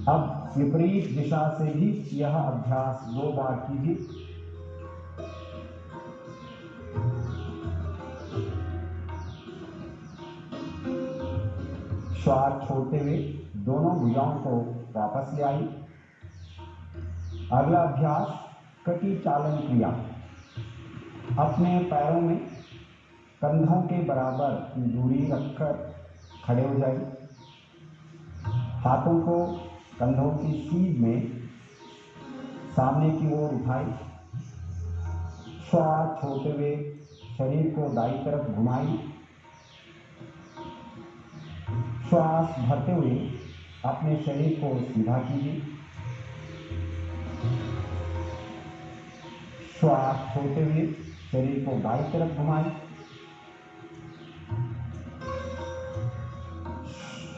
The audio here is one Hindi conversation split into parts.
अब विपरीत दिशा से भी यह अभ्यास 2 बार कीजिए। श्वास छोड़ते हुए दोनों भुजाओं को वापस ले आइए। अगला अभ्यास कटी चालन क्रिया। अपने पैरों में कंधों के बराबर की दूरी रखकर खड़े हो जाइए। हाथों को कंधों की सीध में सामने की ओर उठाइए। श्वास छोड़ते हुए शरीर को दाईं तरफ घुमाइए। श्वास भरते हुए अपने शरीर को सीधा कीजिए। श्वास छोड़ते हुए शरीर को बाईं तरफ घुमाएं।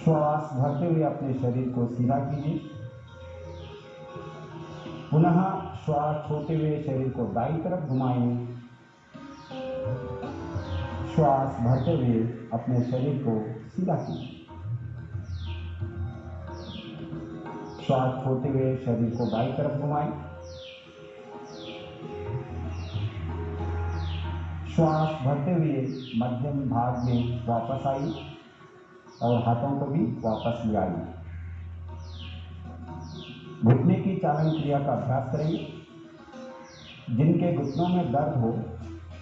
श्वास भरते हुए अपने शरीर को सीधा कीजिए। पुनः श्वास छोड़ते हुए शरीर को दाईं तरफ घुमाएं। श्वास भरते हुए अपने शरीर को सीधा कीजिए। श्वास छोड़ते हुए शरीर को दाईं तरफ घुमाएं। श्वास भरते हुए मध्यम भाग में वापस आइए और हाथों को भी वापस ले आइए। घुटने की चालन क्रिया का अभ्यास करेंगे। जिनके घुटनों में दर्द हो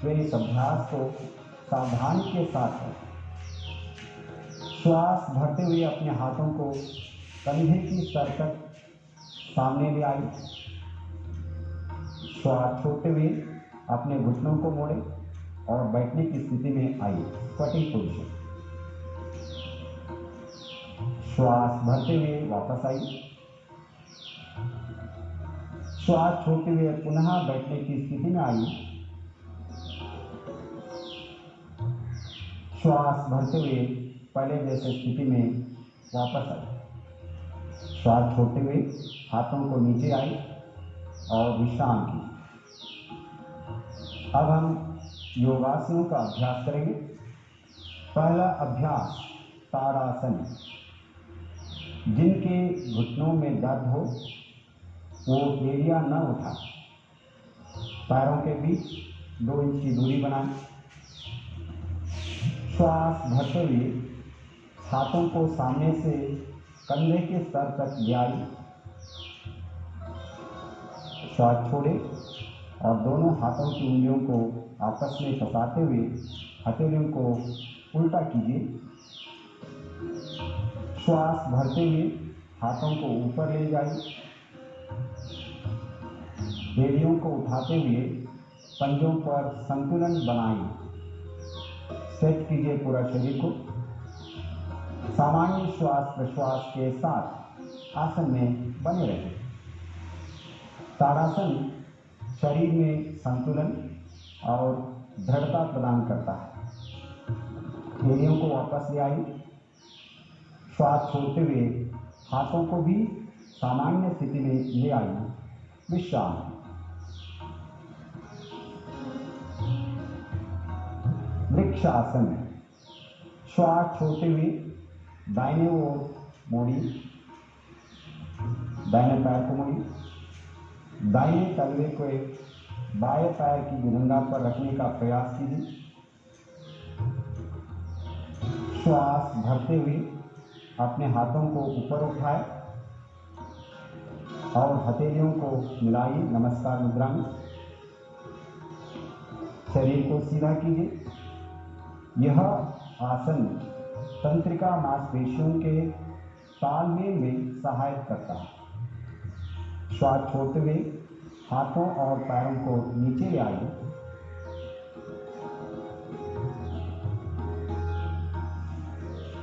वे इस अभ्यास को सावधानी के साथ करें। श्वास भरते हुए अपने हाथों को कंधे की स्तर तक सामने ले आइए। श्वास छोड़ते हुए अपने घुटनों को मोड़ें और बैठने की स्थिति में आइए, स्क्वाटिंग पोजीशन। श्वास भरते हुए वापस आइए। श्वास छोड़ते हुए पुनः बैठने की स्थिति में आइए। श्वास भरते हुए पहले जैसे स्थिति में वापस आइए। श्वास छोड़ते हुए हाथों को नीचे आइए और विश्राम कीजिए। अब हम योगासनों का अभ्यास करेंगे। पहला अभ्यास ताड़ासन। जिनके घुटनों में दर्द हो वो एड़ियां न उठाएं। पैरों के बीच 2 इंच की दूरी बनाएं। श्वास भरते हुए हाथों को सामने से कंधे के स्तर तक ले आइए। श्वास छोड़ें और दोनों हाथों की उंगलियों को आपस में फंसाते हुए हथेलियों को उल्टा कीजिए। श्वास भरते हुए हाथों को ऊपर ले जाइए। एड़ियों को उठाते हुए पंजों पर संतुलन बनाएं। स्ट्रेच कीजिए पूरा शरीर को। सामान्य श्वास प्रश्वास के साथ आसन में बने रहें। ताड़ासन शरीर में संतुलन और दृढ़ता प्रदान करता है। एड़ियों को वापस ले आइए। श्वास छोड़ते हुए हाथों को भी सामान्य स्थिति में ले आइए। विश्राम। वृक्षासन। श्वास छोड़ते हुए दाहिने ओर मोड़िए। दाहिने पैर को मोड़िए। दाहिने तलवे को बाएं पैर की भुजंगा पर रखने का प्रयास कीजिए। श्वास भरते हुए अपने हाथों को ऊपर उठाएं और हथेलियों को मिलाइए नमस्कार मुद्रा में। शरीर को सीधा कीजिए। यह आसन तंत्रिका मांसपेशियों के तालमेल में सहायता करता है। श्वास छोड़ते हुए हाथों और पैरों को नीचे ले आइए।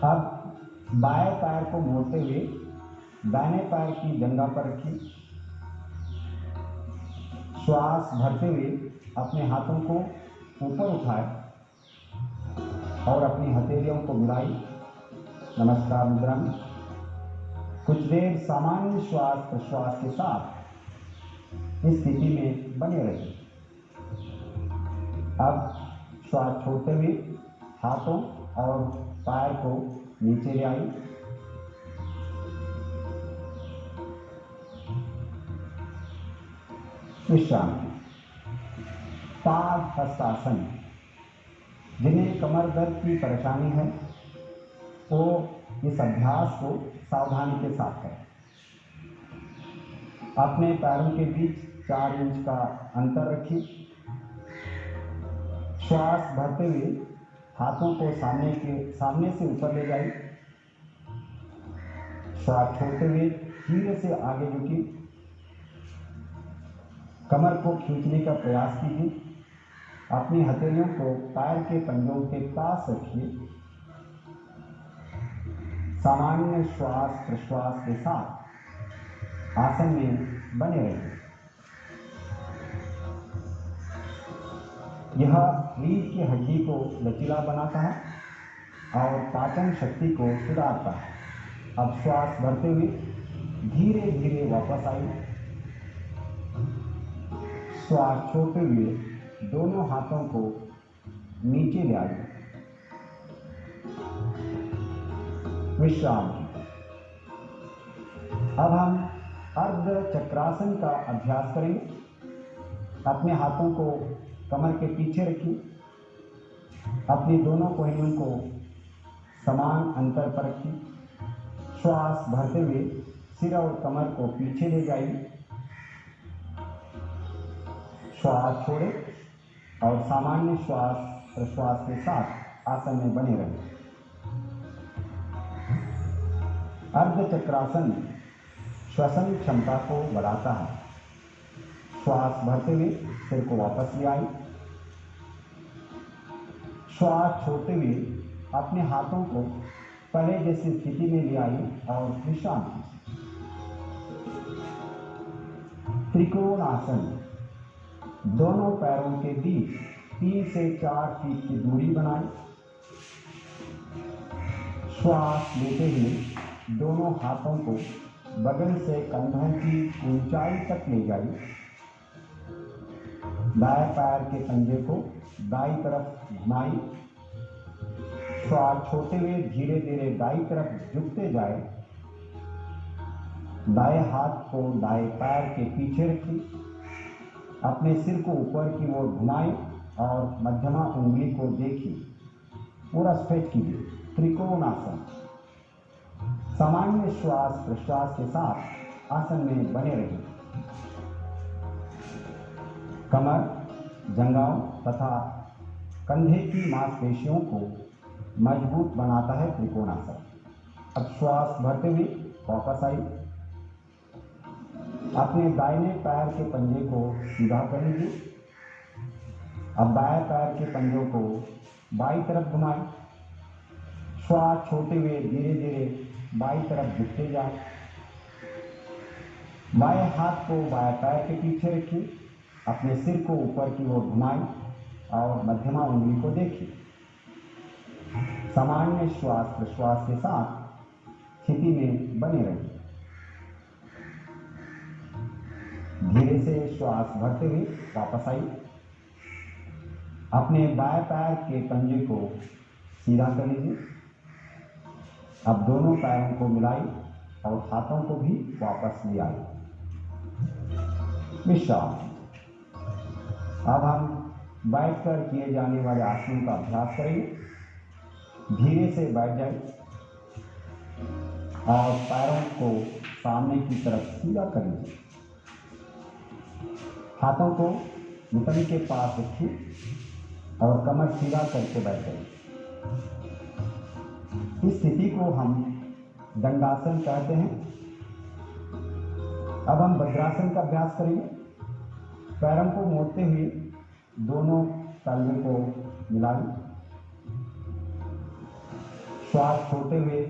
अब बाएं पैर को मोड़ते हुए दाहिने पैर की जंघा पर रखिए। श्वास भरते हुए अपने हाथों को ऊपर उठाएं और अपनी हथेलियों को मिलाइए नमस्कार मुद्रा में। कुछ देर सामान्य श्वास प्रश्वास के साथ इस स्थिति में बने रहिए। अब श्वास छोड़ते हुए हाथों और पैर को नीचे ले आइए। विश्रांति। पाद हस्तासन। जिन्हें कमर दर्द की परेशानी है वो इस अभ्यास को सावधानी के साथ करें। अपने पैरों के बीच 4 इंच का अंतर रखिए। श्वास भरते हुए हाथों को सामने से ऊपर ले जाइए। श्वास छोड़ते हुए धीरे से आगे झुकिए। कमर को खींचने का प्रयास कीजिए। अपनी हथेलियों को पैर के पंजों के पास रखिए। सामान्य श्वास प्रश्वास के साथ आसन में बने रहिए। यह रीढ़ की हड्डी को लचीला बनाता है और पाचन शक्ति को सुधारता है। अब श्वास भरते हुए धीरे धीरे वापस आइए। श्वास छोड़ते हुए दोनों हाथों को नीचे ले आइए। विश्राम कीजिए। अब हम अर्ध चक्रासन का अभ्यास करेंगे। अपने हाथों को कमर के पीछे रखिए। अपनी दोनों कोहनियों को समान अंतर पर रखिए। श्वास भरते हुए सिर और कमर को पीछे ले जाइए। श्वास छोड़े और सामान्य श्वास प्रश्वास के साथ आसन में बने रहें। अर्ध चक्रासन श्वसन क्षमता को बढ़ाता है। श्वास भरते हुए सिर को वापस ले आइए। श्वास छोड़ते हुए अपने हाथों को पहले जैसी स्थिति में ले आइए और विश्राम कीजिए। त्रिकोण आसन। दोनों पैरों के बीच 3 से 4 फीट की दूरी बनाएं। श्वास लेते हुए दोनों हाथों को बगल से कंधों की ऊंचाई तक ले जाइए। दाएं पैर के पंजे को दाईं तरफ घुमाइए। श्वास छोड़ते हुए धीरे धीरे दाईं तरफ झुकते जाए। दाएं हाथ को दाएं पैर के पीछे रखिए। अपने सिर को ऊपर की ओर घुमाएं और मध्यमा उंगली को देखिए। पूरा स्ट्रेच कीजिए। त्रिकोणासन। सामान्य श्वास प्रश्वास के साथ आसन में बने रहिए। कमर, जंघाओं तथा कंधे की मांसपेशियों को मजबूत बनाता है त्रिकोणासन। अब श्वास भरते हुए वापस आइए। अपने दाहिने पैर के पंजे को सीधा कर लीजिए। अब बाएं पैर के पंजों को बाईं तरफ घुमाएं। श्वास छोड़ते हुए धीरे धीरे बाईं तरफ झुकते जाएं। बाएं हाथ को बाएं पैर के पीछे रखिए। अपने सिर को ऊपर की ओर घुमाएं और मध्यमा उंगली को देखिए। सामान्य श्वास प्रश्वास के साथ स्थिति में बने रहिए। धीरे से श्वास भरते हुए वापस आइए। अपने बाएं पैर के पंजे को सीधा कर लीजिए। अब दोनों पैरों को मिलाइए और हाथों को भी वापस ले आइए। विश्राम। अब हम बैठकर किए जाने वाले आसनों का अभ्यास करेंगे। धीरे से बैठ जाइए और पैरों को सामने की तरफ सीधा कर लीजिए। हाथों को घुटने के पास रखिए और कमर सीधा करके बैठ जाइए। इस स्थिति को हम दंडासन कहते हैं। अब हम वज्रासन का अभ्यास करेंगे। पैरों को मोड़ते हुए दोनों तालुओं को मिलाइए। श्वास छोड़ते हुए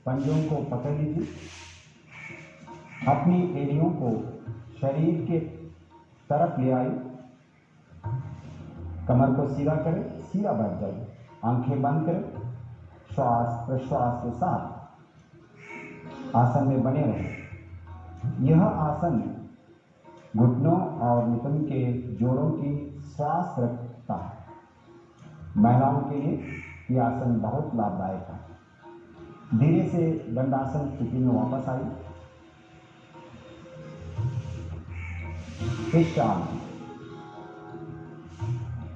पंजों को पकड़ लीजिए। अपनी एड़ियों को शरीर के तरफ ले आइए। कमर को सीधा करें, सीधा बैठ जाइए। आंखें बंद करें। श्वास प्रश्वास के साथ आसन में बने रहें। यह आसन घुटनों और नितंब के जोड़ों की स्वास्थ्य रखता है। महिलाओं के लिए यह आसन बहुत लाभदायक है। धीरे से दंडासन स्थिति में वापस आइए। विश्रांति।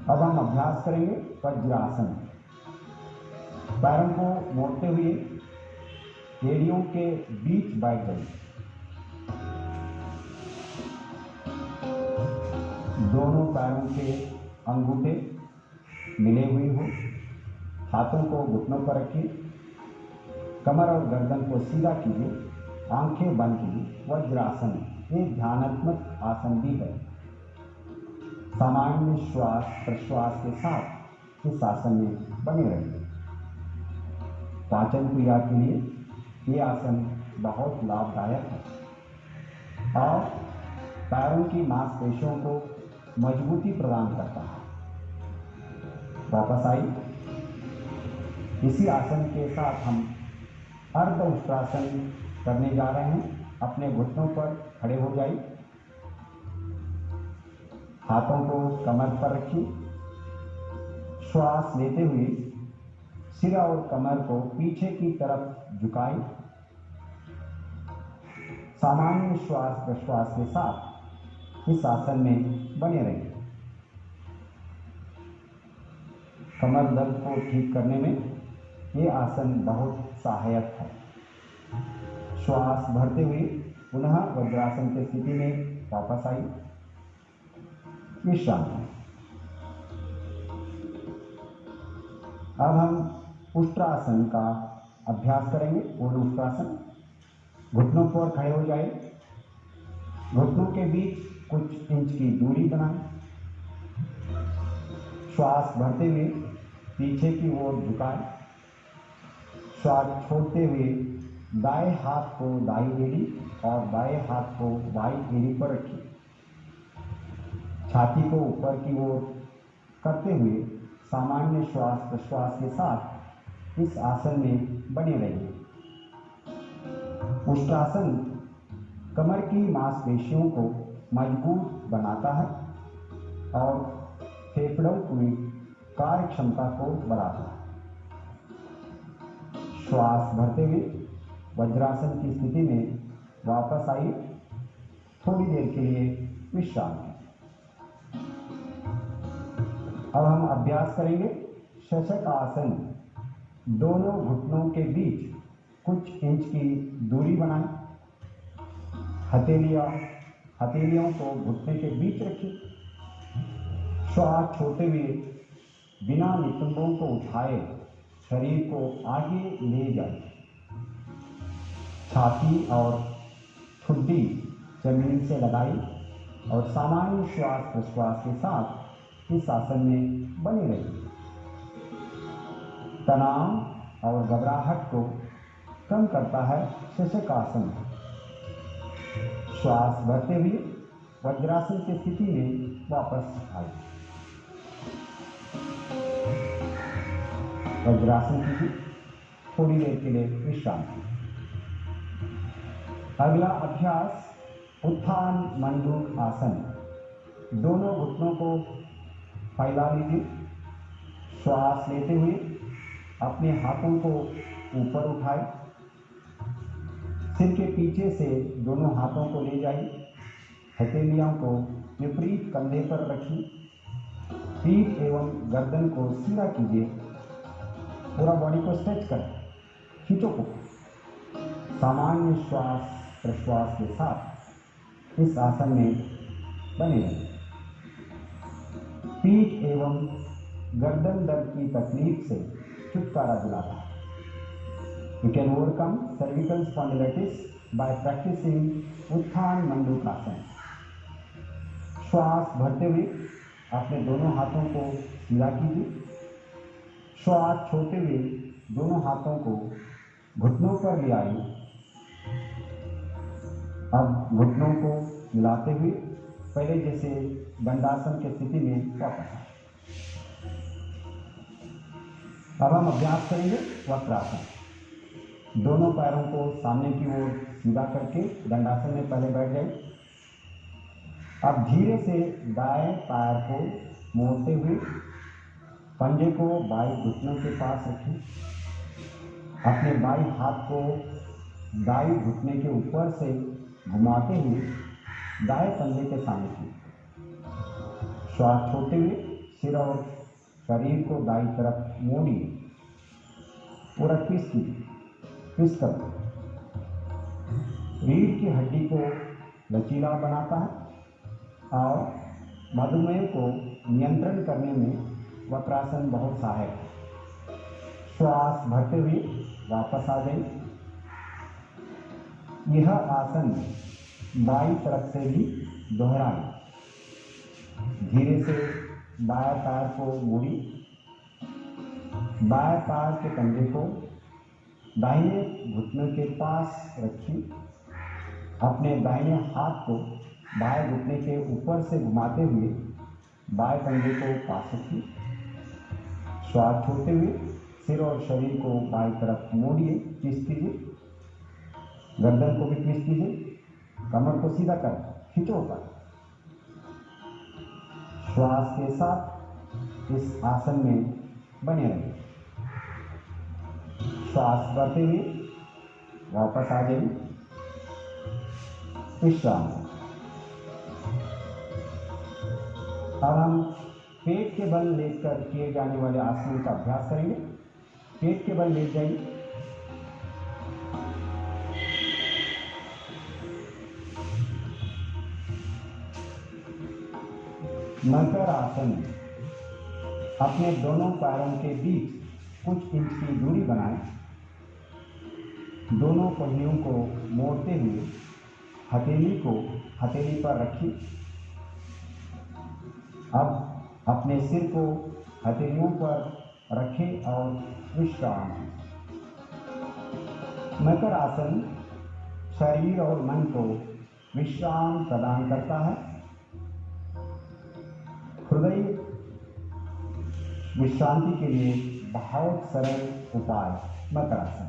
अब हम अभ्यास करेंगे वज्रासन। पैरों को मोड़ते हुए एड़ियों के बीच बैठ जाइए। दोनों पैरों के अंगूठे मिले हुए हो, हाथों को घुटनों पर रखिए, कमर और गर्दन को सीधा कीजिए, आंखें बंद कीजिए। वज्रासन एक ध्यानात्मक आसन भी है। सामान्य श्वास प्रश्वास के साथ इस आसन में बने रहिए। पाचन क्रिया के लिए ये आसन बहुत लाभदायक है और पैरों की मांसपेशियों को मजबूती प्रदान करता है। वापस आई। इसी आसन के साथ हम अर्ध उष्ट्रासन करने जा रहे हैं। अपने घुटनों पर खड़े हो जाइए, हाथों को कमर पर रखिए। श्वास लेते हुए सिर और कमर को पीछे की तरफ झुकाएं। सामान्य श्वास प्रश्वास के साथ इस आसन में बने रहें। कमर दर्द को ठीक करने में ये आसन बहुत सहायक है। श्वास भरते हुए पुनः वज्रासन की स्थिति में वापस आई। विश्रांति। अब हम उष्ट्रासन का अभ्यास करेंगे। पूर्ण उष्ट्रासन। घुटनों पर खड़े हो जाए, घुटनों के बीच कुछ इंच की दूरी बनाएं। श्वास भरते हुए पीछे की ओर झुकाएं। श्वास छोड़ते हुए दाएं हाथ को दाईं एड़ी और बाएं हाथ को बाईं एड़ी पर रखिए। छाती को ऊपर की ओर करते हुए सामान्य श्वास प्रश्वास के साथ इस आसन में बने रहिए। उष्ट्रासन कमर की मांसपेशियों को मजबूत बनाता है और फेफड़ों की कार्य क्षमता को बढ़ाता है। श्वास भरते हुए वज्रासन की स्थिति में वापस आइए। थोड़ी देर के लिए विश्राम लें। अब हम अभ्यास करेंगे शशक आसन। दोनों घुटनों के बीच कुछ इंच की दूरी बनाएं। हथेलियों को घुटने के बीच रखिए। श्वास छोड़ते हुए बिना नितंबों को उठाए शरीर को आगे ले जाए। छाती और ठुड्डी जमीन से लगाई और सामान्य श्वास प्रश्वास के साथ इस आसन में बने रहिए। तनाव और घबराहट को कम करता है शशक आसन। श्वास भरते हुए वज्रासन की स्थिति में वापस आए। वज्रासन की थोड़ी देर के लिए विश्राम। अगला अभ्यास उत्थान मंडूक आसन। दोनों घुटनों को फैला लीजिए। श्वास लेते हुए अपने हाथों को ऊपर उठाए। सिर के पीछे से दोनों हाथों को ले जाइए। हथेलियों को विपरीत कंधे पर रखिए। पीठ एवं गर्दन को सीधा कीजिए। पूरा बॉडी को स्ट्रेच करें। खींचो को। सामान्य श्वास प्रश्वास के साथ इस आसन में बने रहें। पीठ एवं गर्दन दर्द की तकलीफ से छुटकारा दिलाता है। You can overcome cervical spondylitis by practicing उत्थान मंडूक आसन। श्वास भरते हुए अपने दोनों हाथों को सीधा कीजिए। श्वास छोड़ते हुए दोनों हाथों को घुटनों पर ले आइए। अब घुटनों को मिलाते हुए पहले जैसे दंडासन की स्थिति में वापस आए। अब हम अभ्यास करेंगे वक्रासन। दोनों पैरों को सामने की ओर सीधा करके दंडासन में पहले बैठ जाइए। अब धीरे से दाएं पैर को मोड़ते हुए पंजे को बाएं घुटनों के पास रखें। अपने बाएं हाथ को दाएं घुटने के ऊपर से घुमाते हुए दाएं कंधे के सामने कीजिए। श्वास छोड़ते हुए सिर और शरीर को दाईं तरफ मोड़िए। पूरा ट्विस्ट कर दो। रीढ़ की हड्डी को लचीला बनाता है और मधुमेह को नियंत्रण करने में वक्रासन बहुत सहायक है। श्वास भरते हुए वापस आ जाइए। यह आसन बाईं तरफ से भी दोहराएं। धीरे से बाएं पैर को मोड़िए। बाएं पैर के कंधे को दाहिने घुटने के पास रखिए। अपने दाहिने हाथ को बाएं घुटने के ऊपर से घुमाते हुए बाएं कंधे को पास रखिए। श्वास छोड़ते हुए सिर और शरीर को बाईं तरफ मोड़िए। ट्विस्ट कीजिए। गर्दन को भी ट्विस्ट कीजिए। कमर को सीधा कर खींचो ऊपर। श्वास के साथ इस आसन में बने रहिए। श्वास भरते हुए वापस आ जाइए। विश्राम। अब हम पेट के बल लेटकर किए जाने वाले आसनों का अभ्यास करेंगे। पेट के बल लेट जाइए। मकर आसन। अपने दोनों पैरों के बीच कुछ इंच की दूरी बनाएं। दोनों पहियों को मोड़ते हुए हथेली को हथेली पर रखिए। अब अपने सिर को हथेलियों पर रखें और विश्राम। मकर आसन शरीर और मन को विश्राम प्रदान करता है। हृदय विश्रांति के लिए बहुत सरल उपाय मकर आसन।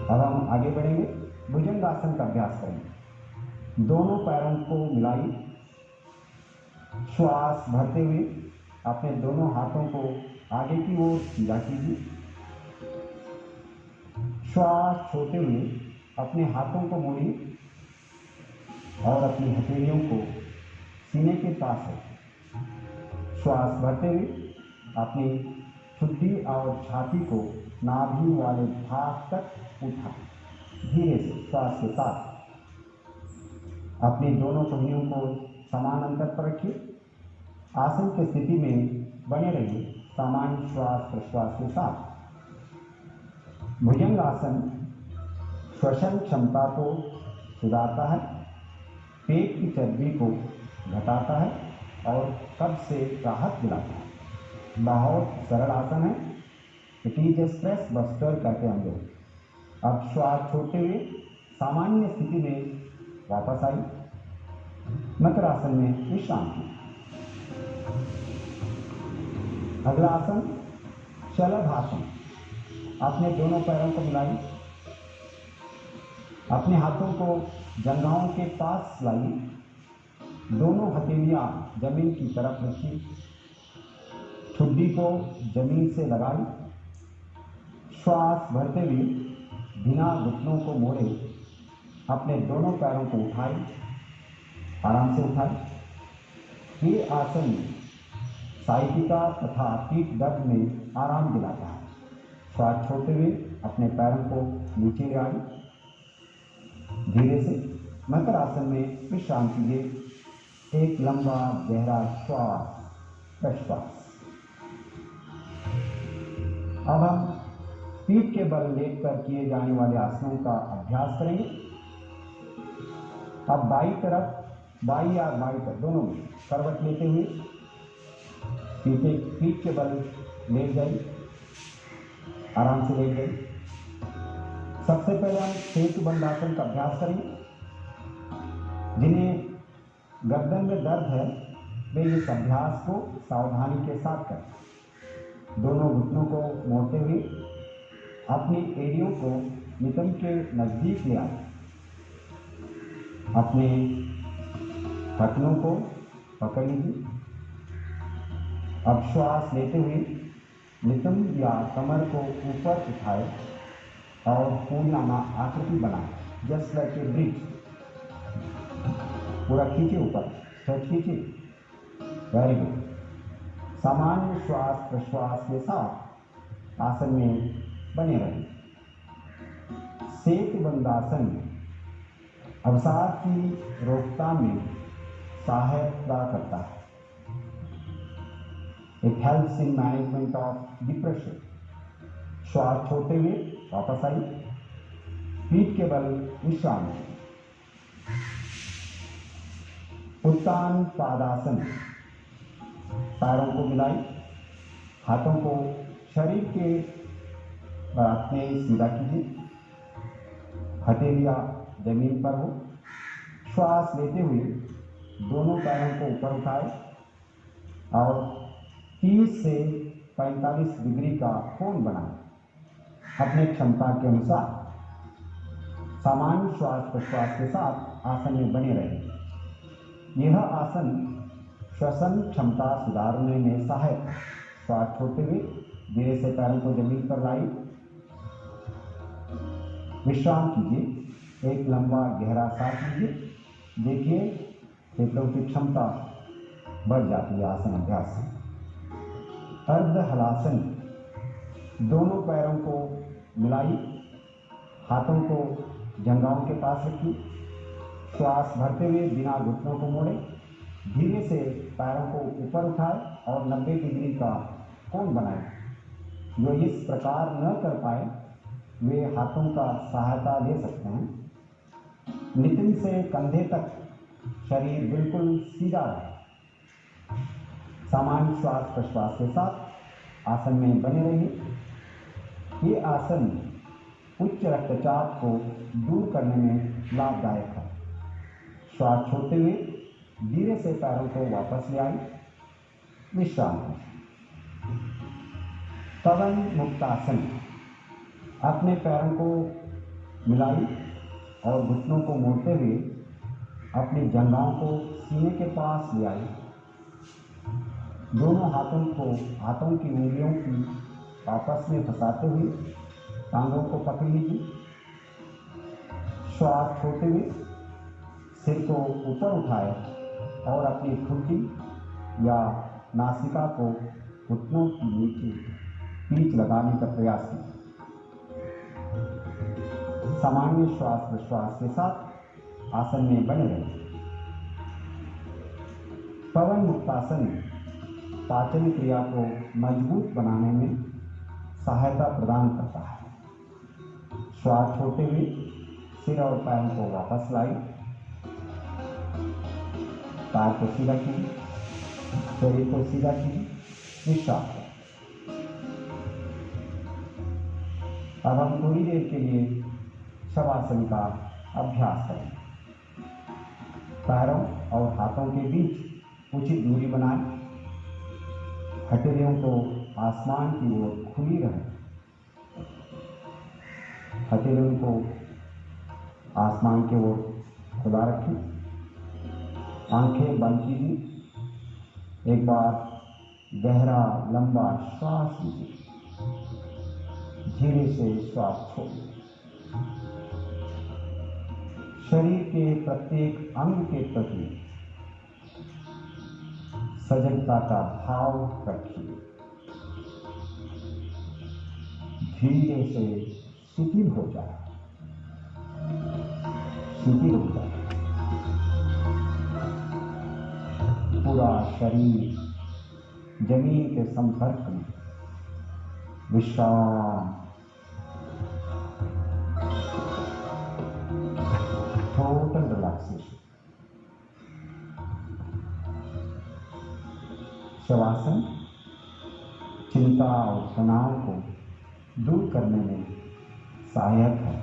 अब हम आगे बढ़ेंगे। भुजंगासन का अभ्यास करेंगे। दोनों पैरों को मिलाइए। श्वास भरते हुए अपने दोनों हाथों को आगे की ओर सीधा कीजिए। श्वास छोड़ते हुए अपने हाथों को मोड़िए और अपनी हथेलियों को सीने के पास रखें। श्वास भरते हुए अपनी ठुड्डी और छाती को नाभि वाले भाग तक उठाएं। धीरे से श्वास के साथ अपनी दोनों पहियों को समान अंतर पर रखिए। आसन की स्थिति में बने रहिए सामान्य श्वास प्रश्वास के साथ। भुजंग आसन श्वसन क्षमता को सुधारता है, पेट की चर्बी को घटाता है और कब्ज से राहत दिलाता है। बहुत सरल आसन है। It is a stress buster कहते हैं हम लोग। अब श्वास छोड़ते हुए सामान्य स्थिति में वापस आई। मकर आसन में विश्राम की। अगला आसन शलभासन। अपने दोनों पैरों को मिलाइए। अपने हाथों को जंघाओं के पास लाइए। दोनों हथेलियां जमीन की तरफ रखिए। ठुड्डी को जमीन से लगाई। श्वास भरते हुए बिना घुटनों को मोड़े अपने दोनों पैरों को उठाएं। आराम से उठाएं। ये आसन साइटिका तथा पीठ दर्द में आराम दिलाता है। श्वास छोड़ते हुए अपने पैरों को नीचे ले आएं। धीरे से मकर आसन में विश्राम कीजिए। एक लंबा गहरा श्वास प्रश्वास। अब हम पीठ के बल लेटकर किए जाने वाले आसनों का अभ्यास करेंगे। अब बाई तरफ बाई या बाई तरफ दोनों में करवट लेते हुए पीठ के बल लेट जाइए। आराम से लेट जाइए। सबसे पहले हम सेतुबंध आसन का अभ्यास करेंगे। जिन्हें गर्दन में दर्द है वे इस अभ्यास को सावधानी के साथ करें। दोनों घुटनों को मोड़ते हुए अपनी एड़ियों को नितंब के नजदीक ले आए। अपने घुटनों को पकड़ लीजिए। अब श्वास लेते हुए नितंब या कमर को ऊपर उठाए और पूर्णामा आकृति बनाए। Just like a bridge. पूरा खींचे ऊपर, स्ट्रेच कीजिए। Very good. सामान्य श्वास प्रश्वास के साथ आसन में बने रहें। सेतुबंधासन अवसाद की रोकथाम में सहायता करता है। It helps in management of depression. श्वास छोड़ते हुए वापस आई, पीठ के बल विश्राम। उत्तान पादासन, पैरों को मिलाई, हाथों को शरीर के बराबर में सीधा कीजिए, हथेलियां जमीन पर हो। श्वास लेते हुए दोनों पैरों को ऊपर उठाए और 30 से 45 डिग्री का कोण बनाएं। अपने क्षमता के अनुसार सामान्य श्वास प्रश्वास के साथ आसन में बने रहें। यह आसन श्वसन क्षमता सुधारने में सहायक है। श्वास छोड़ते हुए धीरे से पैरों को जमीन पर लाई, विश्राम कीजिए। एक लंबा गहरा सांस लीजिए। देखिए फेफड़ों की क्षमता बढ़ जाती है आसन अभ्यास से। अर्ध हलासन, दोनों पैरों को मिलाई, हाथों को जंघाओं के पास रखिए। श्वास भरते हुए बिना घुटनों को मोड़े धीरे से पैरों को ऊपर उठाए और 90 डिग्री का कोण बनाएं। जो इस प्रकार न कर पाए वे हाथों का सहायता ले सकते हैं। नितिन से कंधे तक शरीर बिल्कुल सीधा रहे। सामान्य श्वास प्रश्वास के साथ आसन में बने रहिए। ये आसन उच्च रक्तचाप को दूर करने में लाभदायक है। श्वास छोड़ते हुए धीरे से पैरों को वापस ले आई, विश्राम करें। पवन मुक्तासन, अपने पैरों को मिलाई और घुटनों को मोड़ते हुए अपनी जंघाओं को सीने के पास ले आई। दोनों हाथों की उंगलियों की आपस में फंसाते हुए टांगों को पकड़ लीजिए। श्वास छोड़ते हुए सिर को ऊपर उठाए और अपनी ठुड्डी या नासिका को घुटनों के नीचे पीठ लगाने का प्रयास कीजिए। सामान्य श्वास प्रश्वास के साथ आसन में बने रहें। पवन मुक्तासन पाचन क्रिया को मजबूत बनाने में सहायता प्रदान करता है। श्वास छोड़ते हुए सिर और पैरों को वापस लाई, पैर को सीधा कीजिए, शरीर को सीधा कीजिए, विश्राम करें। अब हम थोड़ी देर के लिए शवासन का अभ्यास करें। पैरों और हाथों के बीच उचित दूरी बनाएं। हथेलियों को आसमान की ओर खुली रखें। हथेलियों को आसमान की ओर खुला रखें। आंखें बंद कीजिए। एक बार गहरा लंबा श्वास लीजिए। धीरे से श्वास छोड़िए। शरीर के प्रत्येक अंग के प्रति सजगता का भाव रखिए। धीरे से शिथिल हो जाए, शिथिल हो जाए। पूरा शरीर जमीन के संपर्क में, विश्राम। Total relaxation. शवासन चिंता और तनाव को दूर करने में सहायक है।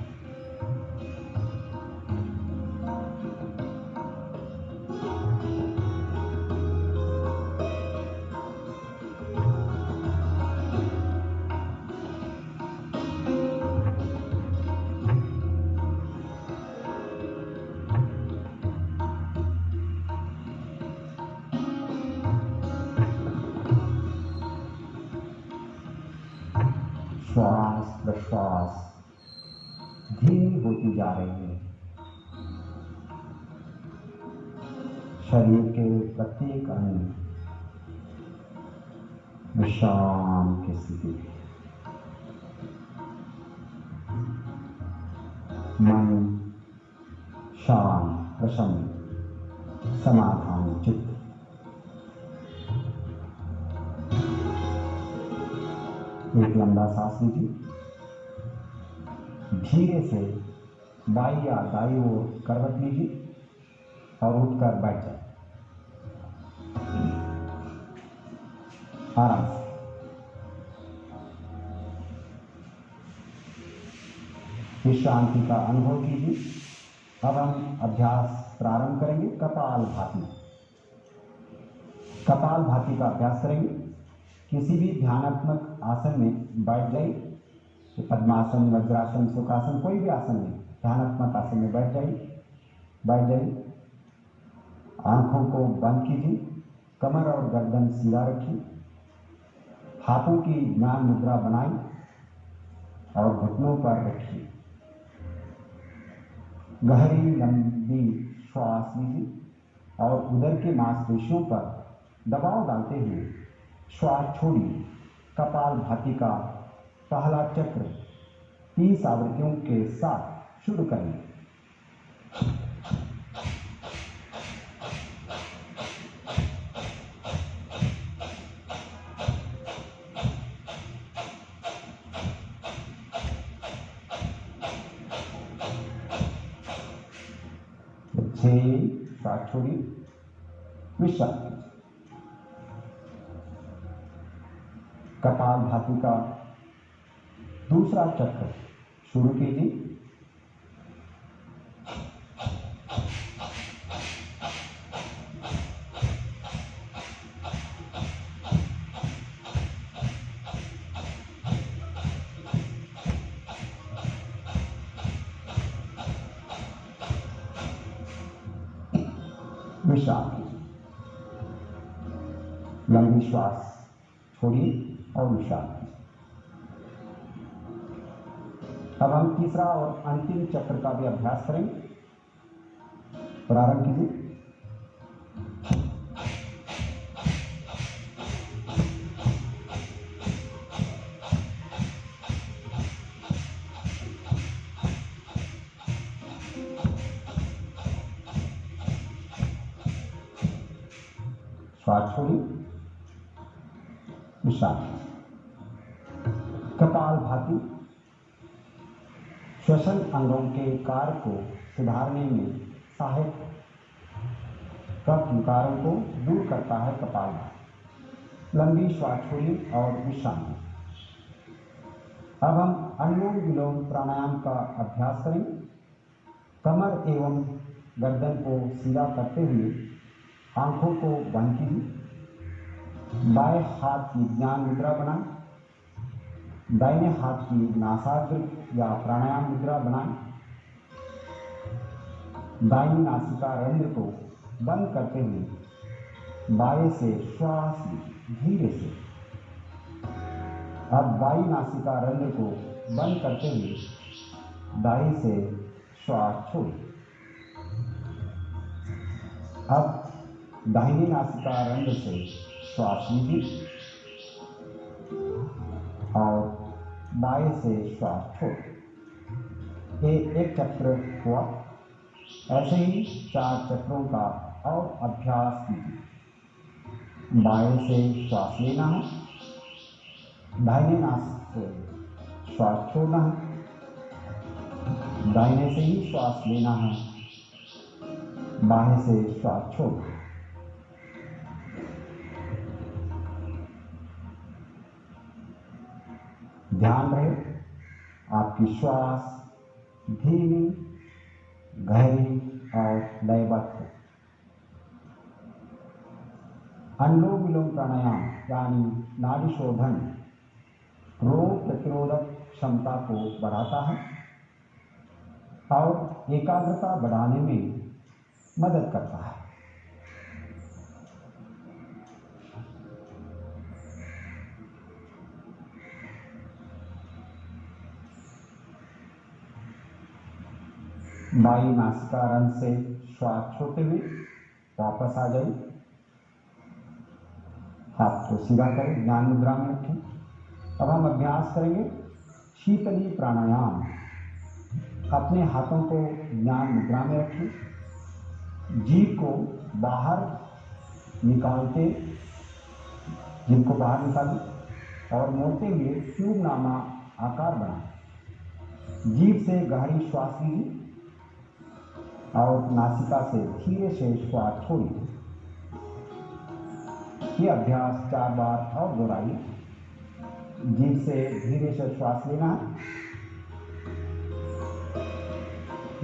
श्वास प्रश्वास धीमी होती जा रही है। शरीर के प्रत्येक अंग विश्राम की स्थिति। मन शांत, प्रसन्न, समाधान चित्त। एक लंबा सांस लीजिए। धीरे से बाई या दाई ओर करवट लीजिए और उठकर बैठ जाए आराम से। विश्रांति का अनुभव कीजिए। अब हम अभ्यास प्रारंभ करेंगे कपालभाति। कपालभाति का अभ्यास करेंगे। किसी भी ध्यानात्मक आसन में बैठ जाइए। पद्मासन, वज्रासन, सुखासन, कोई भी आसन में, ध्यानात्मक आसन में बैठ जाइए। आंखों को बंद कीजिए। कमर और गर्दन सीधा रखिए। हाथों की ज्ञान मुद्रा बनाइए और घुटनों पर रखिए। गहरी लंबी श्वास लीजिए और उदर के मांसपेशियों पर दबाव डालते हुए श्वास छोड़िए। कपालभाति का पहला चक्र 30 आवृत्तियों के साथ शुरू करें। श्वास छोड़िए, विश्राम कीजिए। कपालभाति का दूसरा चक्र शुरू कीजिए। विश्राम कीजिए। लंबी श्वास छोड़िए और विश्राम कीजिए। अब हम तीसरा और अंतिम चक्र का भी अभ्यास करेंगे। प्रारंभ कीजिए। श्वास छोड़िए, विश्राम। कपालभाति श्वसन अंगों के कार्य को सुधारने में सहायक, कफ विकारों को दूर करता है। कपालभाति। लंबी श्वास छोड़िए और विश्राम। अब हम अनुलोम विलोम प्राणायाम का अभ्यास करेंगे। कमर एवं गर्दन को सीधा करते हुए आंखों को बंद कीजिए। बाएं हाथ की ज्ञान मुद्रा बनाएं। दाहिने हाथ की नासाग्र या प्राणायाम मुद्रा बनाएं। दाहिनी नासिका रंध्र को बंद करते हुए बाएं से श्वास लीजिए धीरे से। अब बाई नासिका रंध्र को बंद करते हुए दाई से श्वास छोड़िए। अब दाहिनी नासिका रंध्र से श्वास लीजिए और बाएं से श्वास छोड़िए। एक चक्र हुआ। ऐसे ही 4 चक्रों का और अभ्यास कीजिए। बाएं से श्वास लेना है, दाहिने नासिक से श्वास छोड़ना है, दाहिने से ही श्वास लेना है, बाएं से श्वास छोड़ना। ध्यान रहे आपकी श्वास धीमी, गहरी और लयबद्ध हो। अनुलोम विलोम प्राणायाम यानी नाड़ी शोधन रोग प्रतिरोधक क्षमता को बढ़ाता है और एकाग्रता बढ़ाने में मदद करता है। बाई नासिका रंध्र से श्वास छोड़ते हुए वापस आ जाइए। हाथ को सीधा करें, ज्ञान मुद्रा में रखें। अब हम अभ्यास करेंगे शीतली प्राणायाम। अपने हाथों को ज्ञान मुद्रा में रखें, जीभ को बाहर निकालते, जीभ को बाहर निकालें और मोड़ते हुए ट्यूब नामा आकार बनाएं। जीभ से गहरी श्वास लीजिए और नासिका से धीरे से श्वास छोड़िए। ये अभ्यास 4 बार और दोहराइए। जीभ से धीरे से श्वास लेना है,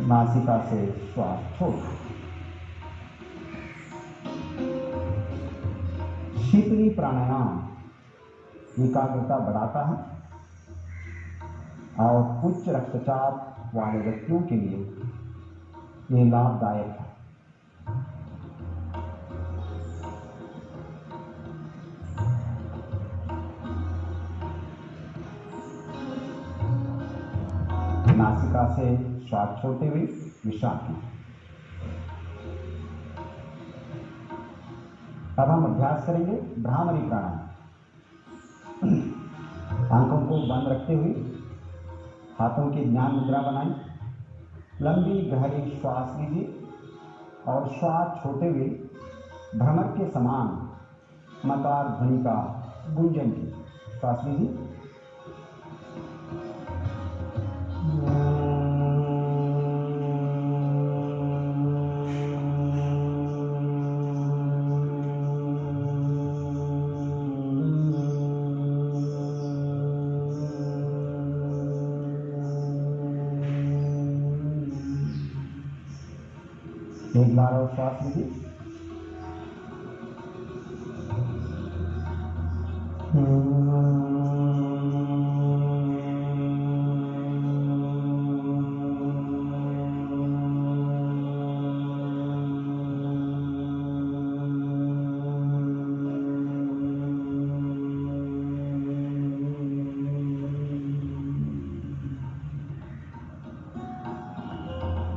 नासिका से श्वास छोड़ना। शीतली प्राणायाम एकाग्रता बढ़ाता है और उच्च रक्तचाप वाले व्यक्तियों के लिए ये लाभदायक है। नासिका से श्वास छोड़ते हुए विश्राम कीजिए। अब हम अभ्यास करेंगे भ्रामरी प्राणायाम। आंखों को बंद रखते हुए हाथों की ज्ञान मुद्रा बनाएं। लंबी गहरी श्वास लीजिए और श्वास छोड़ते हुए भ्रमर के समान मकार ध्वनि का गुंजन कीजिए। श्वास लीजिए। एक बार और श्वास लीजिए।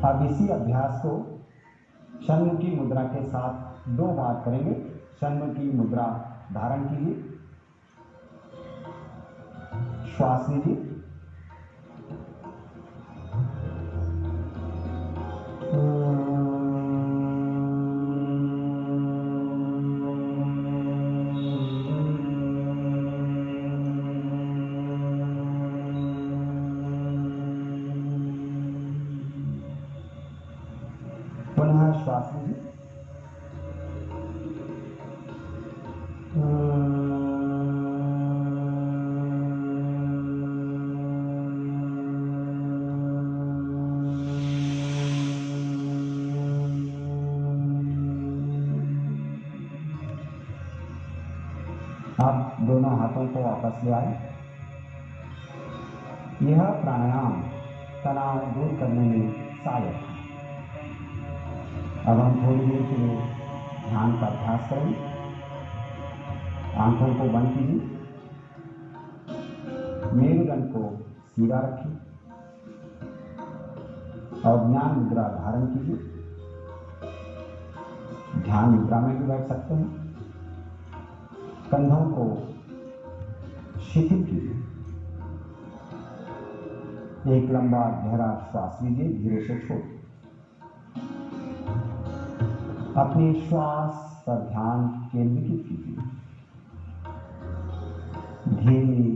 अब इसी अभ्यास को षण्मुखी मुद्रा के साथ 2 बार करेंगे। षण्मुखी मुद्रा धारण कीजिए, श्वास लीजिए, पुनः श्वास लीजिए, अब दोनों हाथों को वापस ले आए। यह प्राणायाम तनाव दूर करने में सहायक है। अब हम थोड़ी देर के लिए ध्यान का अभ्यास करेंगे। आंखों को बंद कीजिए, मेरुदंड को सीधा रखिए और ज्ञान मुद्रा धारण कीजिए। ध्यान मुद्रा में भी बैठ सकते हैं। कंधों को शिथिल कीजिए। एक लंबा गहरा श्वास लीजिए, धीरे से छोड़िए। अपने श्वास पर ध्यान केंद्रित कीजिए। धीमी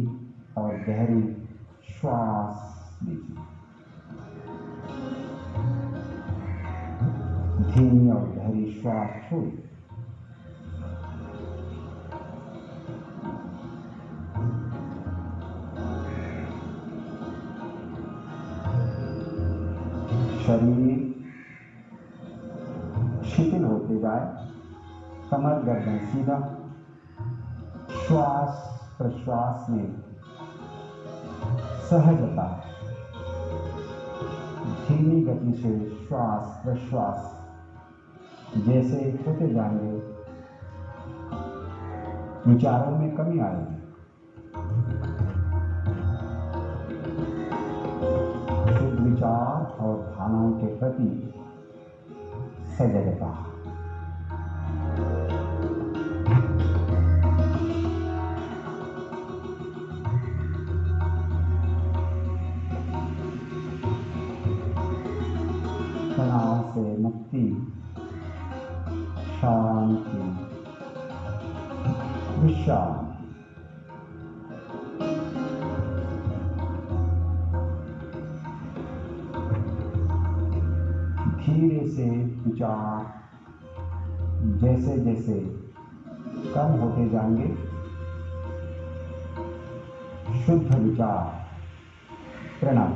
और गहरी श्वास लीजिए, धीमी और गहरी श्वास छोड़िए। शरीर शिथिल होते जाए, कमर गर्दन सीधा, श्वास प्रश्वास में सहजता, धीमी गति से श्वास प्रश्वास जैसे होते जाएंगे, विचारों में कमी आएगी। शुद्ध विचार और भावनाओं के प्रति सजगता। से मुक्ति, शांति, विश्राम। धीरे से विचार जैसे जैसे कम होते जाएंगे, शुद्ध विचार, प्रणाम,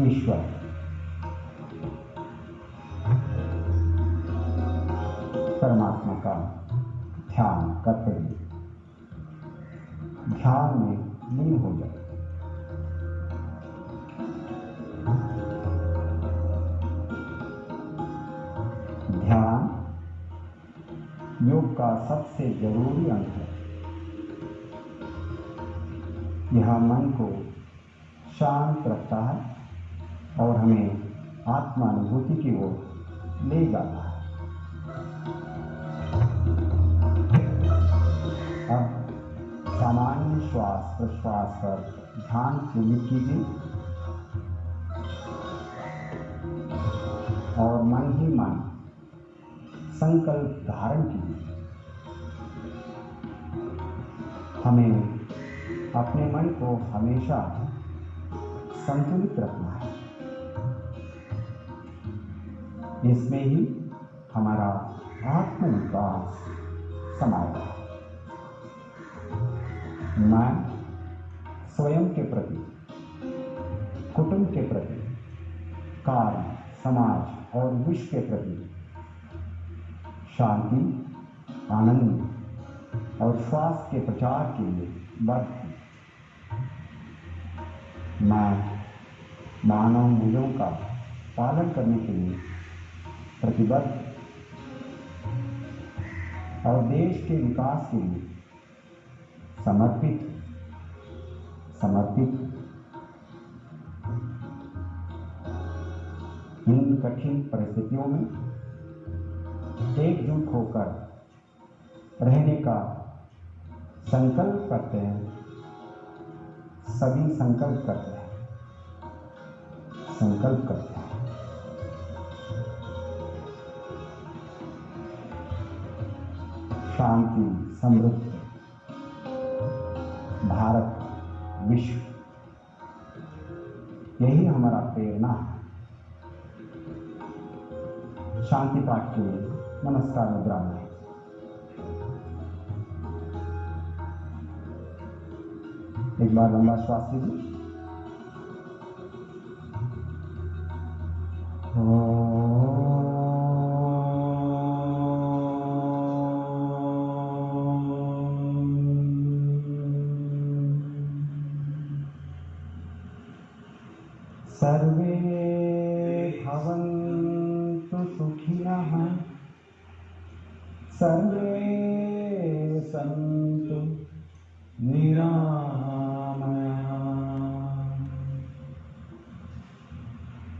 ईश्वर, परमात्मा का ध्यान करते हुए ध्यान में लीन हो जाए। ध्यान योग का सबसे जरूरी अंग है। यह मन को शांत रखता है और हमें आत्मानुभूति की ओर ले जाता है। अब सामान्य श्वास प्रश्वास पर ध्यान केंद्रित कीजिए और मन ही मन संकल्प धारण कीजिए। हमें अपने मन को हमेशा संतुलित रखना है। इसमें ही हमारा आत्मविश्वास समाया है। मैं स्वयं के प्रति, कुटुंब के प्रति, कार्य, समाज और विश्व के प्रति शांति, आनंद और स्वास्थ्य के प्रचार के लिए बद्ध हूं। मैं मानव मूल्यों का पालन करने के लिए प्रतिबद्ध और देश के विकास के लिए समर्पित इन कठिन परिस्थितियों में एकजुट होकर रहने का संकल्प करते हैं। सभी संकल्प करते हैं। शांति, समृद्धि, भारत, विश्व, यही हमारा प्रेरणा है। शांति पाठ के लिए नमस्कार मुद्रा में एक बार लंबा श्वास लीजिए। सर्वे भवन्तु सुखिनः, सर्वे सन्तु निरामयाः,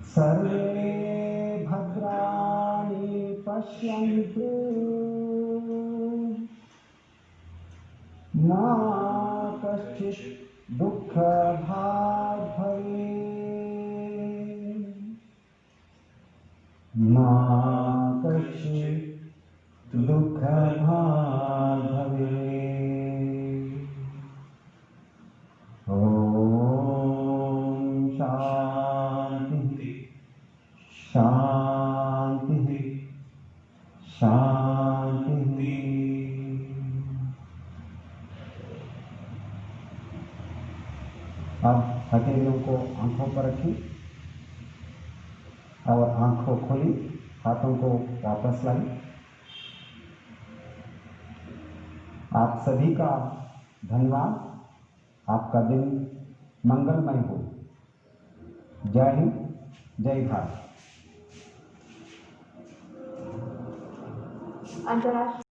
सर्वे भद्राणि पश्यन्तु मा कश्चित् दुःखभाग् भवेत्, मा कश्चित् दुःखभाग् भवेत्। ओम शांति शांति शांति। अब हथेलियों को आंखों पर रखिए और आंखों खोली, हाथों को वापस लाइए। आप सभी का धन्यवाद। आपका दिन मंगलमय हो। जय हिंद, जय भारत। अंतर्राष्ट्रीय